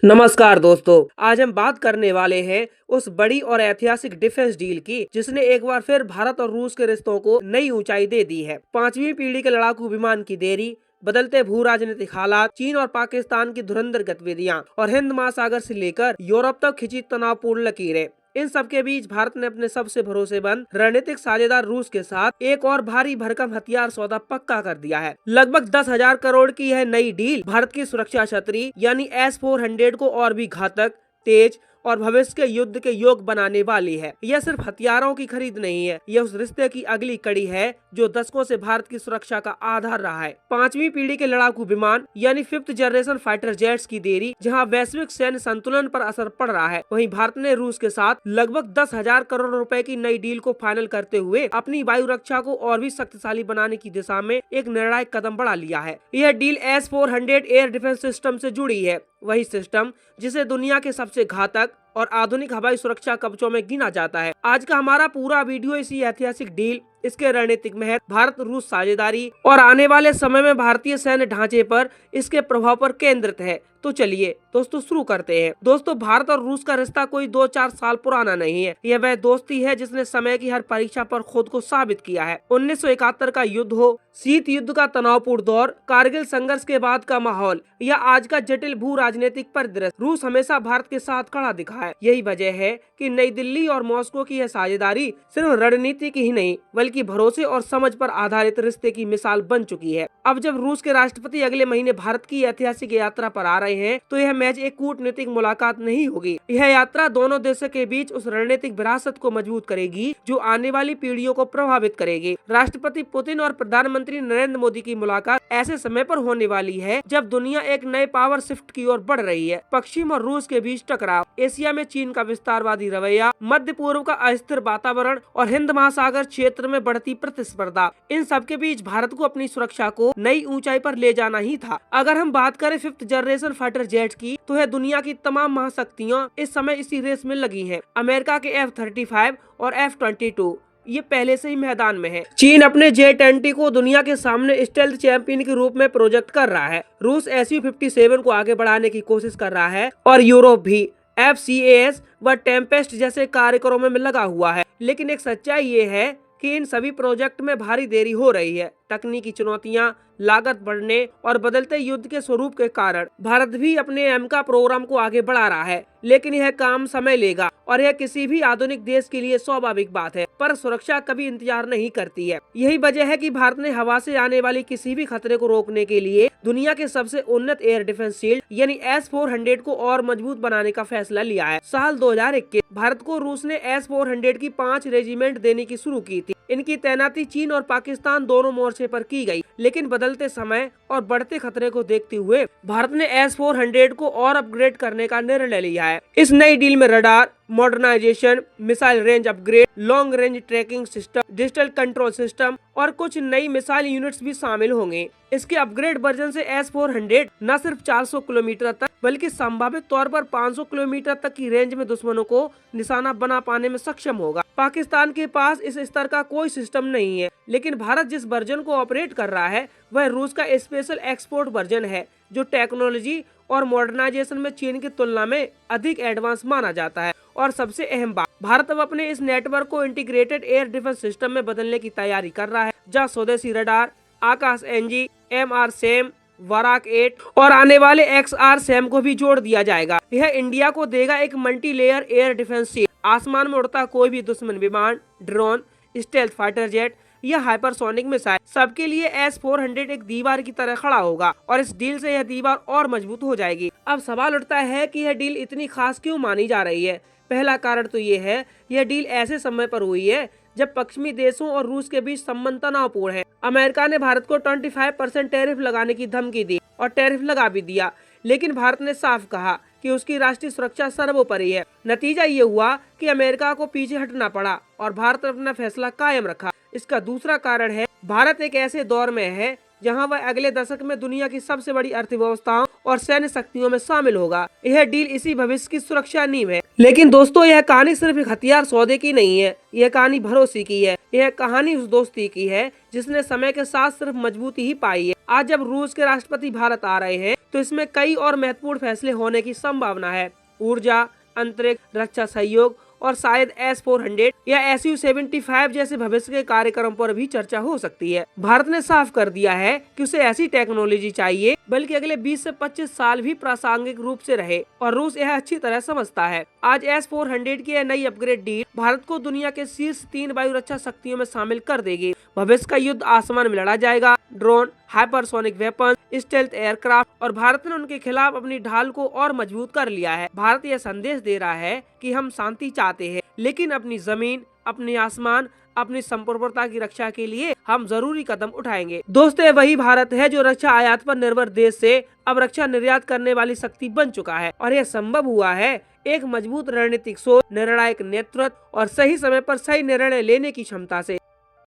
नमस्कार दोस्तों, आज हम बात करने वाले हैं उस बड़ी और ऐतिहासिक डिफेंस डील की जिसने एक बार फिर भारत और रूस के रिश्तों को नई ऊंचाई दे दी है। पांचवी पीढ़ी के लड़ाकू विमान की देरी, बदलते भू राजनीतिक हालात, चीन और पाकिस्तान की धुरंधर गतिविधियां और हिंद महासागर से लेकर यूरोप तक खिंची तनावपूर्ण लकीरें, इन सब के बीच भारत ने अपने सबसे भरोसेमंद रणनीतिक साझेदार रूस के साथ एक और भारी भरकम हथियार सौदा पक्का कर दिया है। लगभग 10,000 करोड़ की यह नई डील भारत की सुरक्षा छतरी यानी S-400 को और भी घातक, तेज और भविष्य के युद्ध के योग बनाने वाली है। यह सिर्फ हथियारों की खरीद नहीं है, यह उस रिश्ते की अगली कड़ी है जो दशकों से भारत की सुरक्षा का आधार रहा है। पांचवी पीढ़ी के लड़ाकू विमान यानी 5th जनरेशन फाइटर जेट्स की देरी जहां वैश्विक सैन्य संतुलन पर असर पड़ रहा है, वहीं भारत ने रूस के साथ लगभग 10,000 करोड़ रुपए की नई डील को फाइनल करते हुए अपनी वायु रक्षा को और भी शक्तिशाली बनाने की दिशा में एक निर्णायक कदम बढ़ा लिया है। यह deal S-400 air defence system से जुड़ी है, वही सिस्टम जिसे दुनिया के सबसे घातक और आधुनिक हवाई सुरक्षा कवचों में गिना जाता है। आज का हमारा पूरा वीडियो इसी ऐतिहासिक डील, इसके रणनीतिक महत्व, भारत रूस साझेदारी और आने वाले समय में भारतीय सैन्य ढांचे पर इसके प्रभाव पर केंद्रित है। तो चलिए दोस्तों शुरू करते हैं। दोस्तों, भारत और रूस का रिश्ता कोई 2-4 साल पुराना नहीं है। यह वह दोस्ती है जिसने समय की हर परीक्षा पर खुद को साबित किया है। 1971 का युद्ध हो, शीत युद्ध का तनावपूर्ण दौर, कारगिल संघर्ष के बाद का माहौल या आज का जटिल भू राजनीतिक परिदृश्य, रूस हमेशा भारत के साथ खड़ा दिखा है। यही वजह है कि नई दिल्ली और मॉस्को की यह साझेदारी सिर्फ रणनीति की ही नहीं बल्कि भरोसे और समझ पर आधारित रिश्ते की मिसाल बन चुकी है। अब जब रूस के राष्ट्रपति अगले महीने भारत की ऐतिहासिक यात्रा पर आ रहे हैं, तो यह महज एक कूटनीतिक मुलाकात नहीं होगी। यह यात्रा दोनों देशों के बीच उस रणनीतिक विरासत को मजबूत करेगी जो आने वाली पीढ़ियों को प्रभावित करेगी। राष्ट्रपति पुतिन और प्रधानमंत्री नरेंद्र मोदी की मुलाकात ऐसे समय पर होने वाली है जब दुनिया एक नए पावर शिफ्ट की ओर बढ़ रही है। पश्चिम और रूस के बीच टकराव, एशिया में चीन का विस्तारवादी रवैया, मध्य पूर्व का अस्थिर वातावरण और हिंद महासागर क्षेत्र में बढ़ती प्रतिस्पर्धा, इन सब के बीच भारत को अपनी सुरक्षा को नई ऊंचाई पर ले जाना ही था। अगर हम बात करें 5th जनरेशन फाइटर जेट्स की, तो यह दुनिया की तमाम महाशक्तियां इस समय इसी रेस में लगी हैं। अमेरिका के F-35 और F-22 ये पहले से ही मैदान में है। चीन अपने J-20 को दुनिया के सामने स्टेल्थ चैंपियन के रूप में प्रोजेक्ट कर रहा है। रूस Su-57 को आगे बढ़ाने की कोशिश कर रहा है और यूरोप भी FCAS व टेम्पेस्ट जैसे कार्यक्रमों में लगा हुआ है। लेकिन एक सच्चाई ये है कि इन सभी प्रोजेक्ट में भारी देरी हो रही है। तकनीकी चुनौतियां, लागत बढ़ने और बदलते युद्ध के स्वरूप के कारण भारत भी अपने एमका प्रोग्राम को आगे बढ़ा रहा है, लेकिन यह काम समय लेगा और यह किसी भी आधुनिक देश के लिए स्वाभाविक बात है। पर सुरक्षा कभी इंतजार नहीं करती है। यही वजह है कि भारत ने हवा से आने वाली किसी भी खतरे को रोकने के लिए दुनिया के सबसे उन्नत एयर डिफेंस शील्ड यानी S-400 को और मजबूत बनाने का फैसला लिया है। साल 2021 भारत को रूस ने S-400 की 5 रेजिमेंट देने की शुरू की थी। इनकी तैनाती चीन और पाकिस्तान दोनों मोर्चे पर की गई, लेकिन बदलते समय और बढ़ते खतरे को देखते हुए भारत ने S-400 को और अपग्रेड करने का निर्णय लिया है। इस नई डील में radar modernisation, missile range upgrade, long range tracking system, digital control system और कुछ नई मिसाइल यूनिट्स भी शामिल होंगे। इसके अपग्रेड वर्जन से S-400 न सिर्फ 400 किलोमीटर तक बल्कि संभावित तौर पर 500 किलोमीटर तक की रेंज में दुश्मनों को निशाना बना पाने में सक्षम होगा। पाकिस्तान के पास इस स्तर का कोई सिस्टम नहीं है, लेकिन भारत जिस वर्जन को ऑपरेट कर रहा है वह रूस का स्पेशल एक्सपोर्ट वर्जन है जो टेक्नोलॉजी और मॉडर्नाइजेशन में चीन की तुलना में अधिक एडवांस माना जाता है। और सबसे अहम बात, भारत अब अपने इस नेटवर्क को इंटीग्रेटेड एयर डिफेंस सिस्टम में बदलने की तैयारी कर रहा है, जहां स्वदेशी रडार, आकाश NG, MRSAM, वराक 8 और आने वाले XR-SAM को भी जोड़ दिया जाएगा। यह इंडिया को देगा एक multi layer air defence shield. आसमान में उड़ता कोई भी दुश्मन विमान, ड्रोन, स्टेल्थ फाइटर जेट या हाइपरसोनिक मिसाइल, सबके लिए S-400 एक दीवार की तरह खड़ा होगा और इस डील से यह दीवार और मजबूत हो जाएगी। अब सवाल उठता है कि यह डील इतनी खास क्यों मानी जा रही है। पहला कारण तो ये है, यह डील ऐसे समय पर हुई है जब पश्चिमी देशों और रूस के बीच संबंध तनावपूर्ण है। अमेरिका ने भारत को 25% टैरिफ लगाने की धमकी दी और टैरिफ लगा भी दिया, लेकिन भारत ने साफ कहा कि उसकी राष्ट्रीय सुरक्षा सर्वोपरि है। नतीजा ये हुआ कि अमेरिका को पीछे हटना पड़ा और भारत ने अपना फैसला कायम रखा। इसका दूसरा कारण है, भारत एक ऐसे दौर में है जहां वह अगले दशक में दुनिया की सबसे बड़ी अर्थव्यवस्थाओं और सैन्य शक्तियों में शामिल होगा। यह डील इसी भविष्य की सुरक्षा नींव है। लेकिन दोस्तों, यह कहानी सिर्फ एक हथियार सौदे की नहीं है, यह कहानी भरोसे की है। यह कहानी उस दोस्ती की है जिसने समय के साथ सिर्फ मजबूती ही पाई है। आज जब रूस के राष्ट्रपति भारत आ रहे हैं तो इसमें कई और महत्वपूर्ण फैसले होने की संभावना है। ऊर्जा, अंतरिक्ष, रक्षा सहयोग और शायद S-400 या Su-75 जैसे भविष्य के कार्यक्रम पर भी चर्चा हो सकती है। भारत ने साफ कर दिया है कि उसे ऐसी टेक्नोलॉजी चाहिए बल्कि अगले 20 से 25 साल भी प्रासंगिक रूप से रहे, और रूस यह अच्छी तरह समझता है। आज S-400 की यह नई अपग्रेड डील भारत को दुनिया के शीर्ष 3 वायु रक्षा शक्तियों में शामिल कर देगी। भविष्य का युद्ध आसमान में लड़ा जाएगा। Drone, hypersonic weapon, stealth aircraft, और भारत ने उनके खिलाफ अपनी ढाल को और मजबूत कर लिया है। भारत यह संदेश दे रहा है कि हम शांति चाहते हैं, लेकिन अपनी जमीन, अपने आसमान, अपनी संप्रभुता की रक्षा के लिए हम जरूरी कदम उठाएंगे। दोस्तों, ये वही भारत है जो रक्षा आयात पर निर्भर देश से अब रक्षा निर्यात करने वाली शक्ति बन चुका है, और यह संभव हुआ है एक मजबूत रणनीतिक सोच, निर्णायक नेतृत्व और सही समय पर सही निर्णय लेने की क्षमता से।